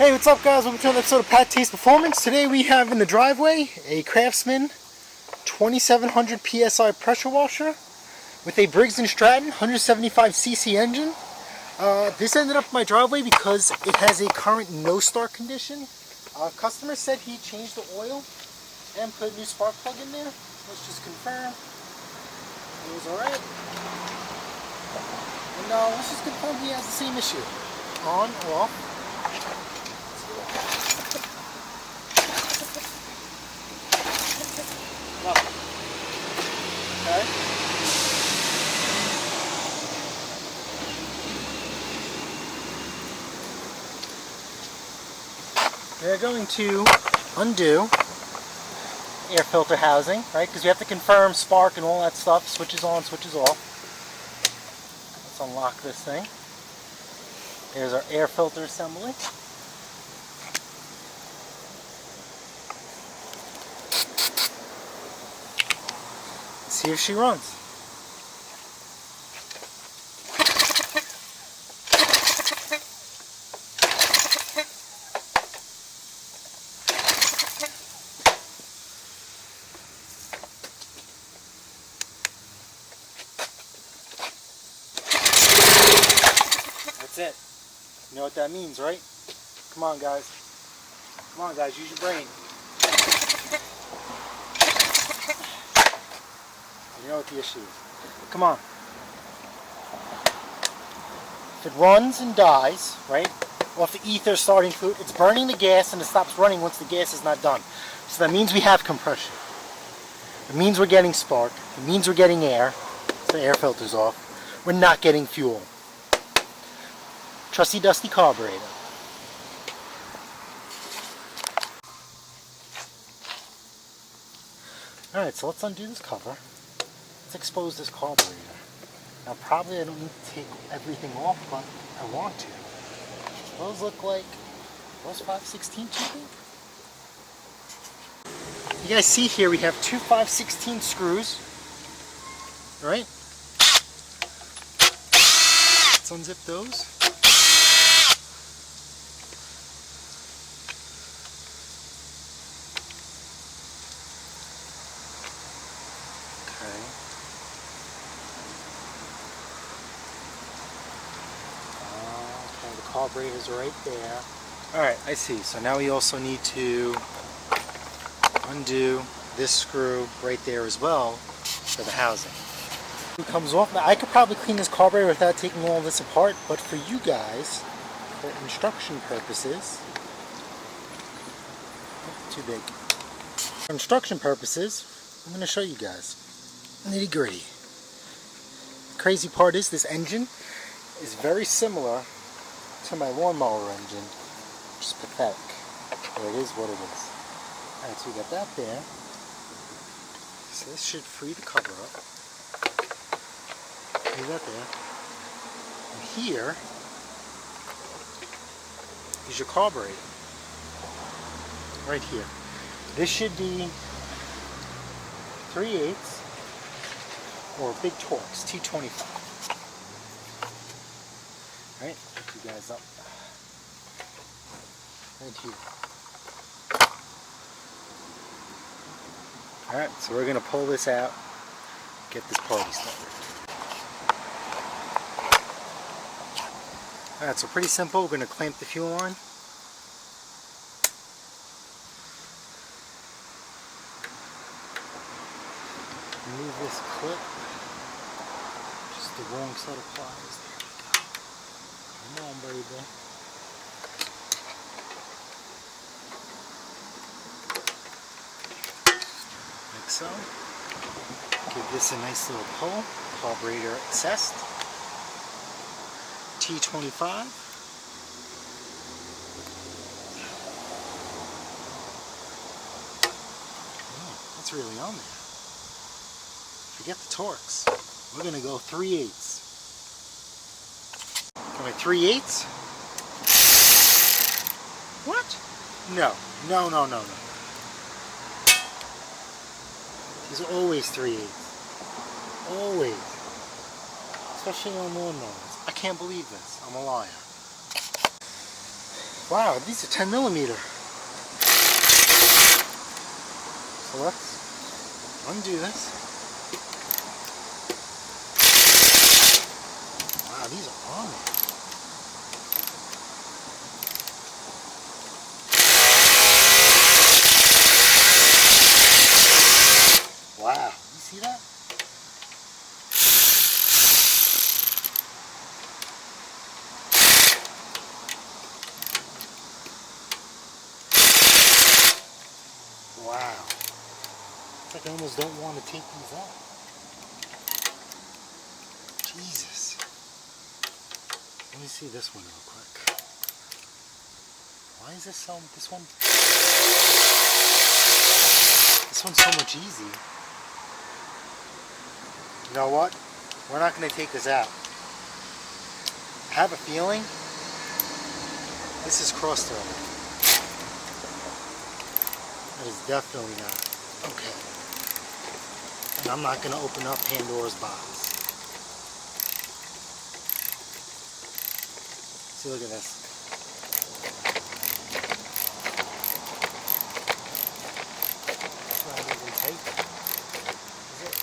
Hey, what's up guys? Welcome to another episode of Pat Taste Performance. Today we have in the driveway a Craftsman 2700 PSI pressure washer with a Briggs & Stratton 175cc engine. This ended up in my driveway because it has a current no start condition. Customer said he changed the oil and put a new spark plug in there. Let's just confirm it was alright. And let's just confirm he has the same issue. On or off. Okay. We're going to undo air filter housing, right? Because we have to confirm spark and all that stuff. Switches on, switches off. Let's unlock this thing. There's our air filter assembly. See if she runs. That's it. You know what that means, right? Come on, guys. Come on, guys. Use your brain. You know what the issue is. Come on. If it runs and dies, right, off the ether starting fluid, it's burning the gas and it stops running once the gas is not done. So that means we have compression. It means we're getting spark. It means we're getting air. So the air filter's off. We're not getting fuel. Trusty dusty carburetor. Alright, so let's undo this cover. Let's expose this carburetor. Now probably I don't need to take everything off, but I want to. Those look like, those 5/16 you think? You guys see here we have two 5/16 screws. Right? Let's unzip those. The carburetor's right there. Alright, I see. So now we also need to undo this screw right there as well for the housing. It comes off. Now I could probably clean this carburetor without taking all this apart, but for you guys, for instruction purposes, too big. For instruction purposes, I'm going to show you guys nitty gritty. The crazy part is this engine is very similar to my lawnmower engine, which is pathetic, but it is what it is. Alright, so we got that there. So this should free the cover up. Leave that there. And here is your carburetor. Right here. This should be 3/8 or Big Torx T25. Right, put you guys up right here. Alright, so we're going to pull this out, get this party started. Alright, so pretty simple. We're going to clamp the fuel line. Remove this clip. Just the wrong set of pliers. Come on, baby. Like so. Give this a nice little pull. Carburetor accessed. T25. Oh, that's really on there. Forget the Torx. We're going to go 3/8. My 3/8? What? No. No, no, no, no. These are always 3/8. Always. Especially on lawnmowers. I can't believe this. I'm a liar. Wow, these are 10 millimeter. So let's undo this. Wow, these are on there. Wow, you see that? Wow. It's like I almost don't want to take these out. Jesus. Let me see this one real quick. Why is this one's so much easy? You know what? We're not going to take this out. I have a feeling this is cross-threaded. That is definitely not. Okay. And I'm not going to open up Pandora's box. See, look at this. It's not even tight. Is it?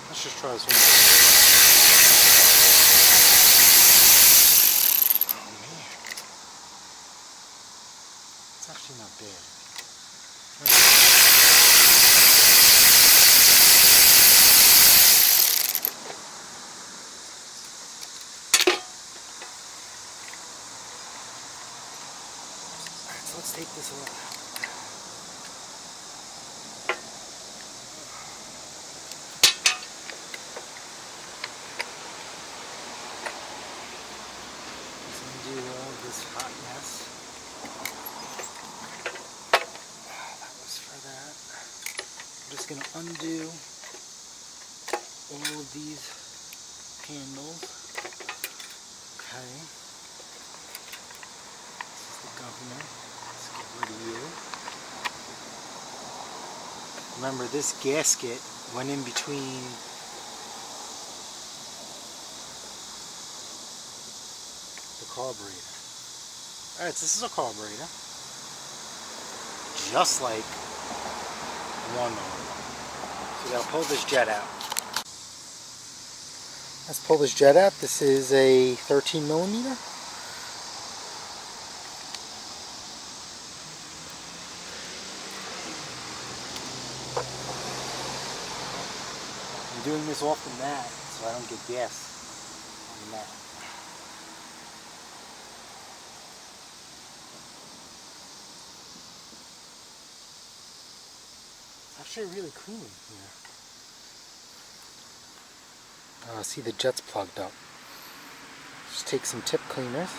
Let's just try this one. Oh man. It's actually not bad. Let's take this all out. Let's undo all this hot mess. That was for that. I'm just going to undo all of these handles. Okay. This is the governor. Rid of you. Remember, this gasket went in between the carburetor. Alright, so this is a carburetor. Just like the lawnmower. So we gotta pull this jet out. Let's pull this jet out. This is a 13 millimeter. I'm doing this off the mat so I don't get gas on the mat. It's actually really clean here. See, the jet's plugged up. Just take some tip cleaners.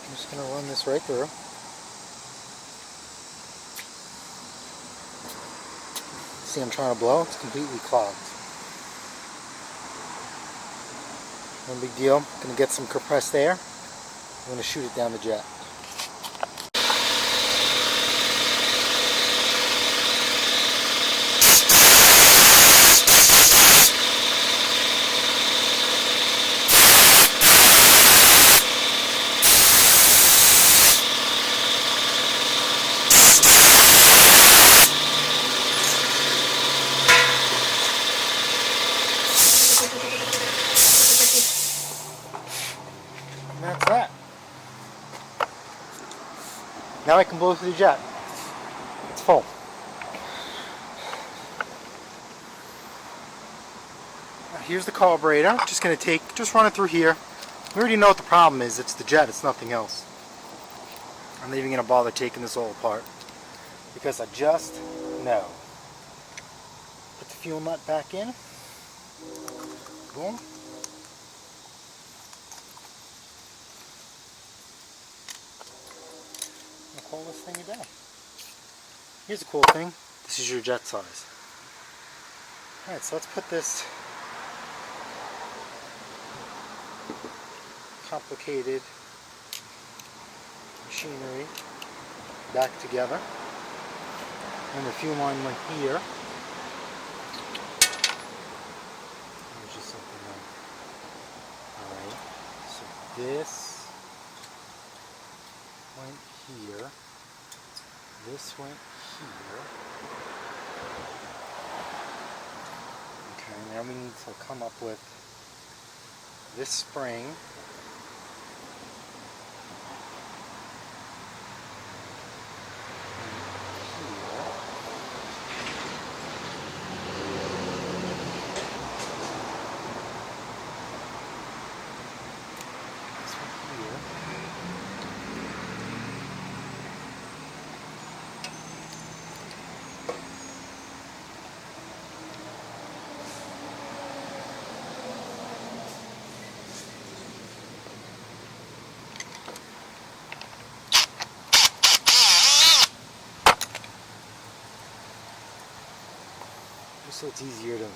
I'm just going to run this right through. See, I'm trying to blow. It's completely clogged. No big deal. I'm going to get some compressed air. I'm going to shoot it down the jet. And that's that. Now I can blow through the jet. It's full. Now here's the carburetor. Just run it through here. We already know what the problem is. It's the jet. It's nothing else. I'm not even going to bother taking this all apart because I just know. Put the fuel nut back in. Boom. I'll call this thing a day. Here's a cool thing. This is your jet size. Alright, so let's put this complicated machinery back together. And the fuel line went here. There's just something like, alright, so this went here. This went here. Okay, now we need to come up with this spring. So it's easier to So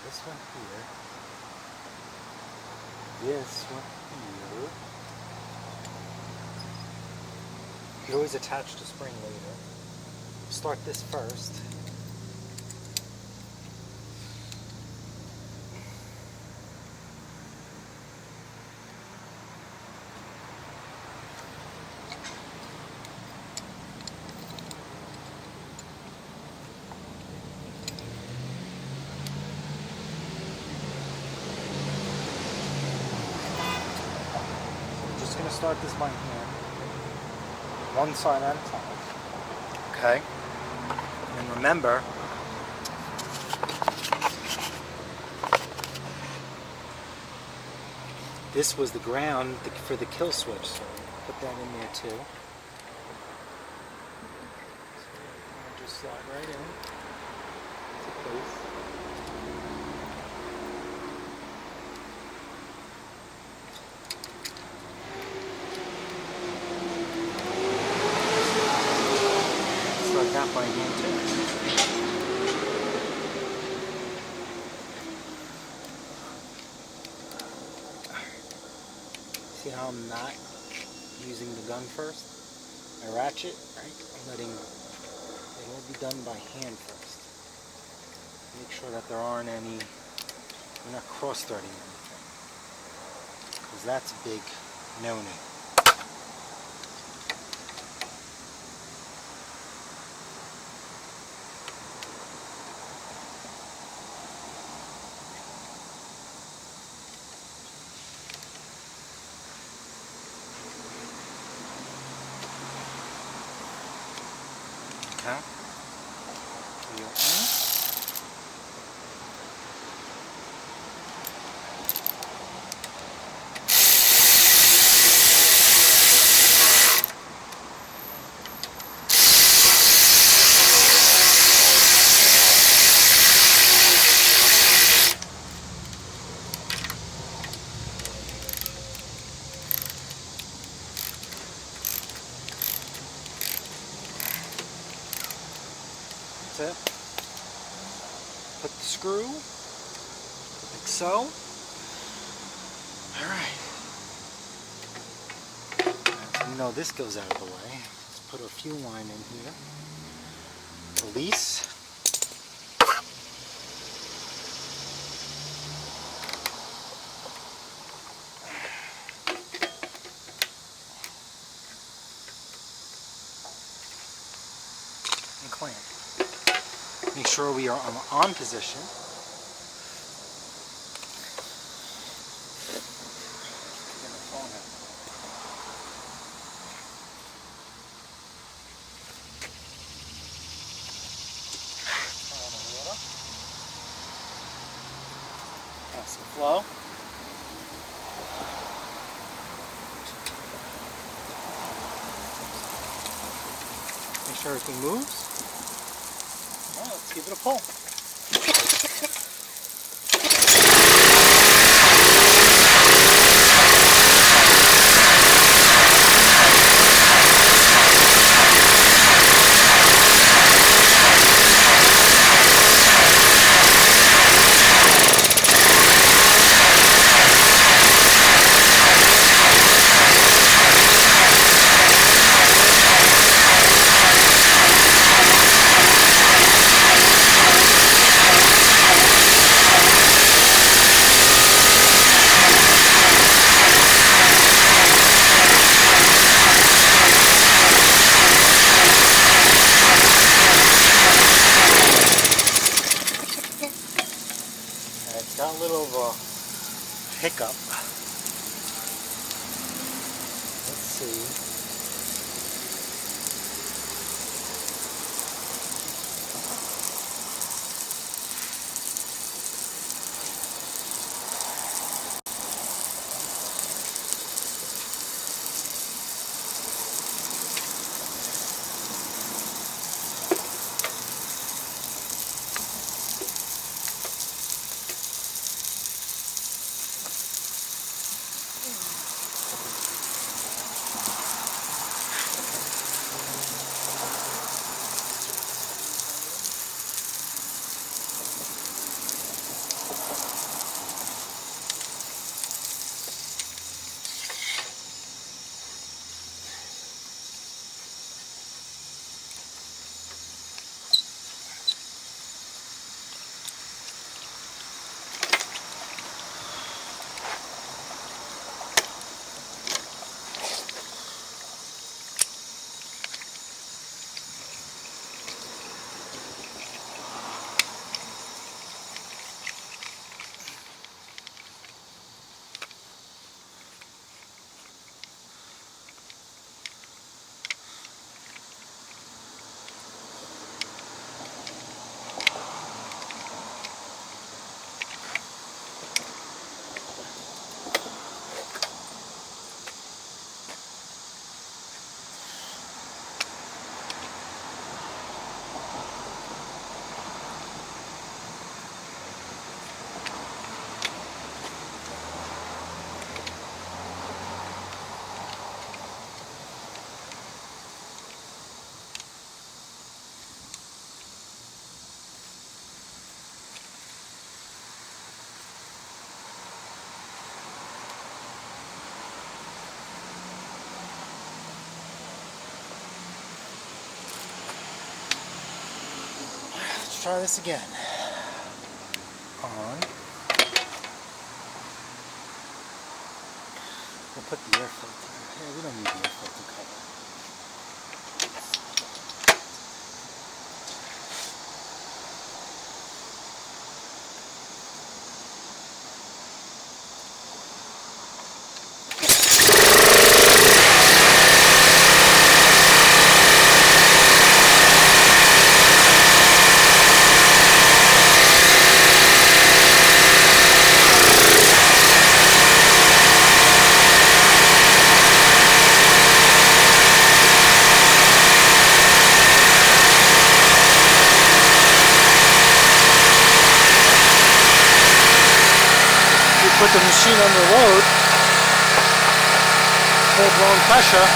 this one here. This one here. You could always attach the spring later. Start this first. Going to start this by hand, one side at a time. Okay, and remember, this was the ground for the kill switch, so put that in there too. So just slide right in to place. That by hand too. See how I'm not using the gun first? My ratchet, right? I'm letting it all be done by hand first. Make sure that there aren't any, we're not cross-threading anything. Because that's a big no-no. Okay. You're in. That's it. Put the screw, like so. Alright. So you know this goes out of the way. Let's put our fuel line in here. Release. And clamp. Make sure we are on position. Have some flow. Make sure everything moves. Well, let's give it a pull. hiccup. Let's see. Let's try this again. On. We'll put the air filter. Yeah, we don't need the air filter cover. Put the machine under load, full-blown pressure.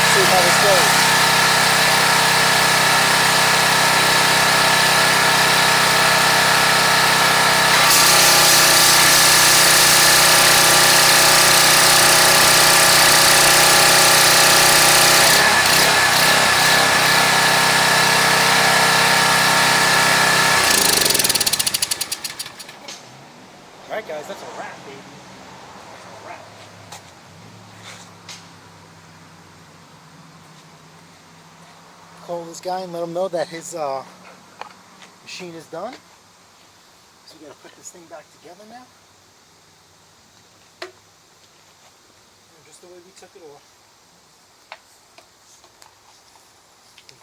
See how this goes. Alright guys, that's a wrap, baby. A wrap. Call this guy and let him know that his machine is done. So we gotta put this thing back together now. Just the way we took it off.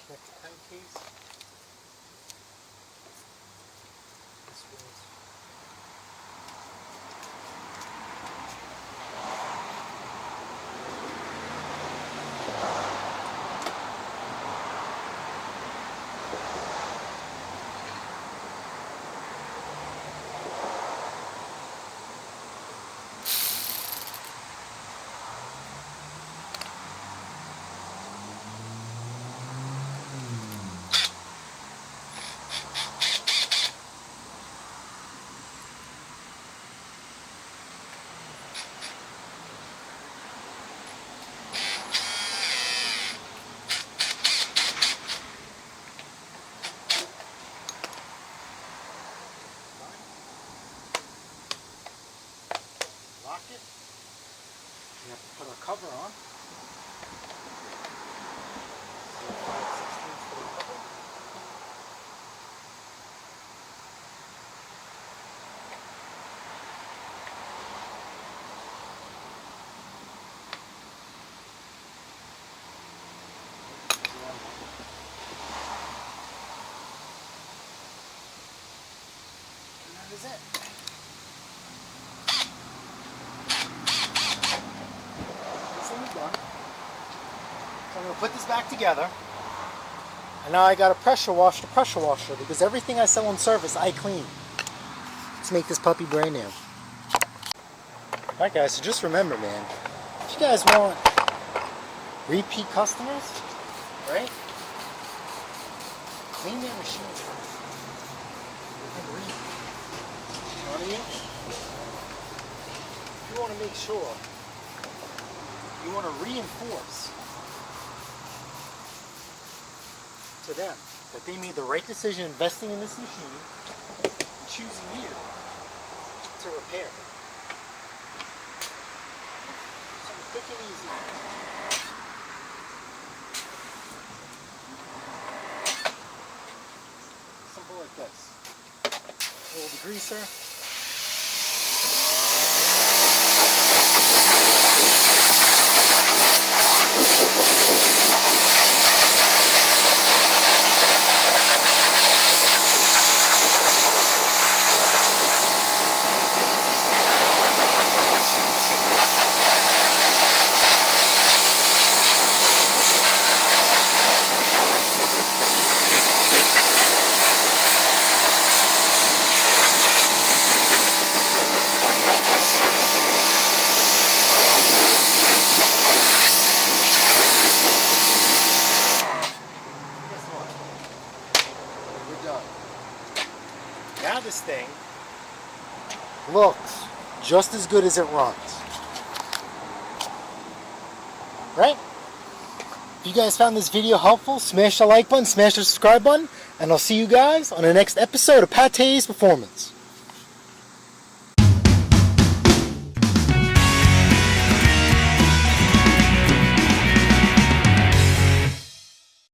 Connect the crankcase. This was lock it. We have to put our cover on. That is it. This thing is done. So I'm going to put this back together. And now I got to pressure wash the pressure washer because everything I sell on service I clean. Let's make this puppy brand new. Alright guys, so just remember, man, if you guys want repeat customers, right? Clean their machines first. And read. You know what I mean? If you want to make sure, you want to reinforce to them that they made the right decision investing in this machine and choosing you to repair it. So quick and easy. Simple like this. Hold the greaser. Now this thing looks just as good as it runs. Right? If you guys found this video helpful, smash the like button, smash the subscribe button, and I'll see you guys on the next episode of Pate's Performance.